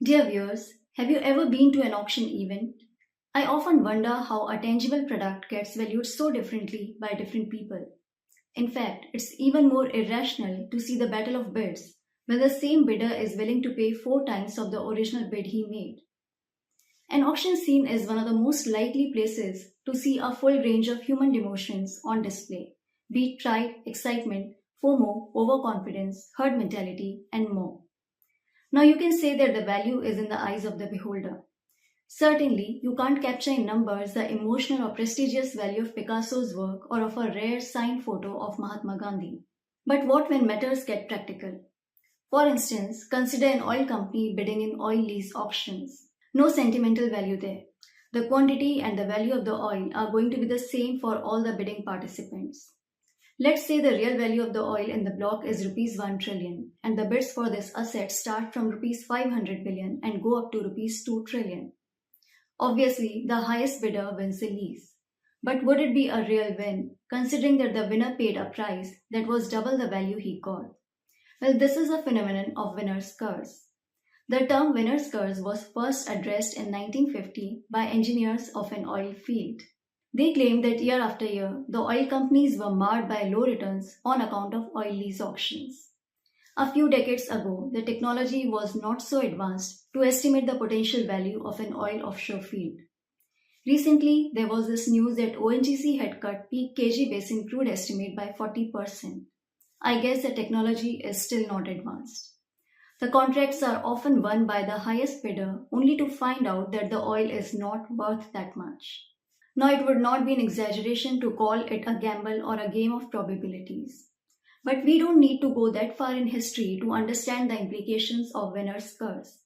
Dear viewers, have you ever been to an auction event? I often wonder how a tangible product gets valued so differently by different people. In fact, it's even more irrational to see the battle of bids when the same bidder is willing to pay 4 times of the original bid he made. An auction scene is one of the most likely places to see a full range of human emotions on display, be it pride, excitement, FOMO, overconfidence, herd mentality, and more. Now you can say that the value is in the eyes of the beholder. Certainly, you can't capture in numbers the emotional or prestigious value of Picasso's work or of a rare signed photo of Mahatma Gandhi. But what when matters get practical? For instance, consider an oil company bidding in oil lease auctions. No sentimental value there. The quantity and the value of the oil are going to be the same for all the bidding participants. Let's say the real value of the oil in the block is rupees 1 trillion and the bids for this asset start from rupees 500 billion and go up to rupees 2 trillion. Obviously, the highest bidder wins the lease. But would it be a real win, considering that the winner paid a price that was double the value he got? Well, this is a phenomenon of winner's curse. The term winner's curse was first addressed in 1950 by engineers of an oil field. They claimed that year after year, the oil companies were marred by low returns on account of oil lease auctions. A few decades ago, the technology was not so advanced to estimate the potential value of an oil offshore field. Recently, there was this news that ONGC had cut peak KG basin crude estimate by 40%. I guess the technology is still not advanced. The contracts are often won by the highest bidder only to find out that the oil is not worth that much. Now, it would not be an exaggeration to call it a gamble or a game of probabilities. But we don't need to go that far in history to understand the implications of winner's curse.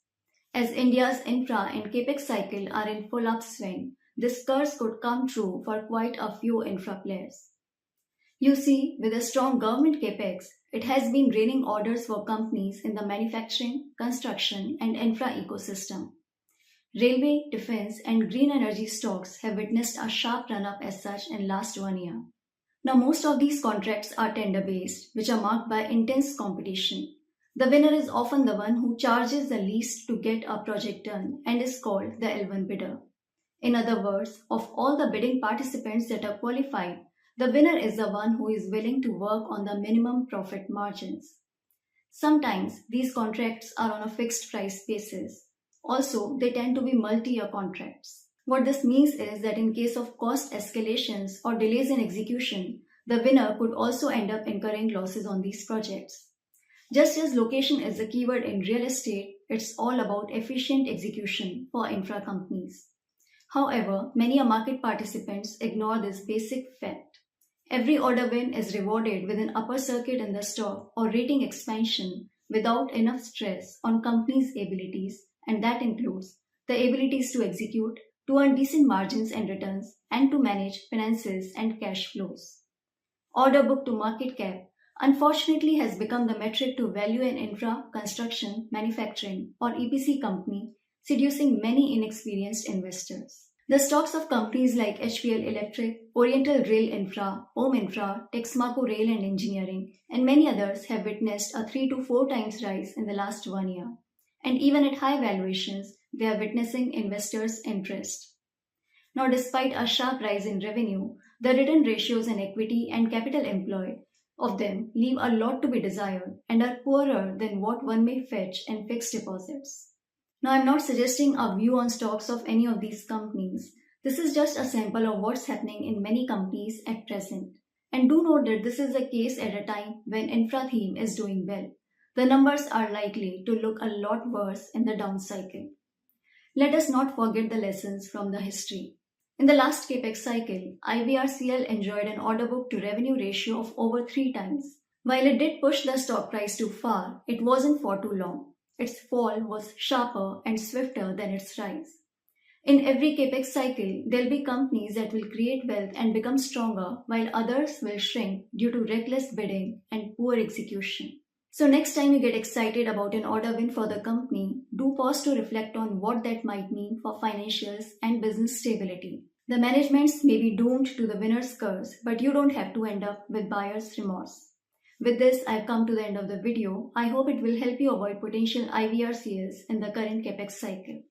As India's infra and capex cycle are in full upswing, this curse could come true for quite a few infra players. You see, with a strong government capex, it has been raining orders for companies in the manufacturing, construction, and infra ecosystem. Railway, defense, and green energy stocks have witnessed a sharp run-up as such in last 1 year. Now, most of these contracts are tender-based, which are marked by intense competition. The winner is often the one who charges the least to get a project done and is called the L1 bidder. In other words, of all the bidding participants that are qualified, the winner is the one who is willing to work on the minimum profit margins. Sometimes these contracts are on a fixed price basis. Also, they tend to be multi-year contracts. What this means is that in case of cost escalations or delays in execution, the winner could also end up incurring losses on these projects. Just as location is the keyword in real estate, it's all about efficient execution for infra companies. However, many market participants ignore this basic fact. Every order win is rewarded with an upper circuit in the stock or rating expansion without enough stress on companies' abilities, and that includes the abilities to execute, to earn decent margins and returns, and to manage finances and cash flows. Order book to market cap unfortunately has become the metric to value an infra, construction, manufacturing, or EPC company, seducing many inexperienced investors. The stocks of companies like HPL Electric, Oriental Rail Infra, Home Infra, Texmaco Rail and Engineering, and many others have witnessed a 3 to 4 times rise in the last 1 year. And even at high valuations, they are witnessing investors' interest. Now, despite a sharp rise in revenue, the return ratios in equity and capital employed of them leave a lot to be desired and are poorer than what one may fetch in fixed deposits. Now, I'm not suggesting a view on stocks of any of these companies. This is just a sample of what's happening in many companies at present. And do note that this is the case at a time when infra theme is doing well. The numbers are likely to look a lot worse in the down cycle. Let us not forget the lessons from the history. In the last capex cycle, IVRCL enjoyed an order book to revenue ratio of over 3 times. While it did push the stock price too far, it wasn't for too long. Its fall was sharper and swifter than its rise. In every capex cycle, there'll be companies that will create wealth and become stronger, while others will shrink due to reckless bidding and poor execution. So next time you get excited about an order win for the company, do pause to reflect on what that might mean for financials and business stability. The managements may be doomed to the winner's curse, but you don't have to end up with buyer's remorse. With this, I've come to the end of the video. I hope it will help you avoid potential IVR sales in the current capex cycle.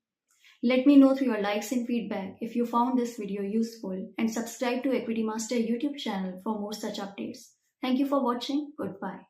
Let me know through your likes and feedback if you found this video useful, and subscribe to Equitymaster YouTube channel for more such updates. Thank you for watching. Goodbye.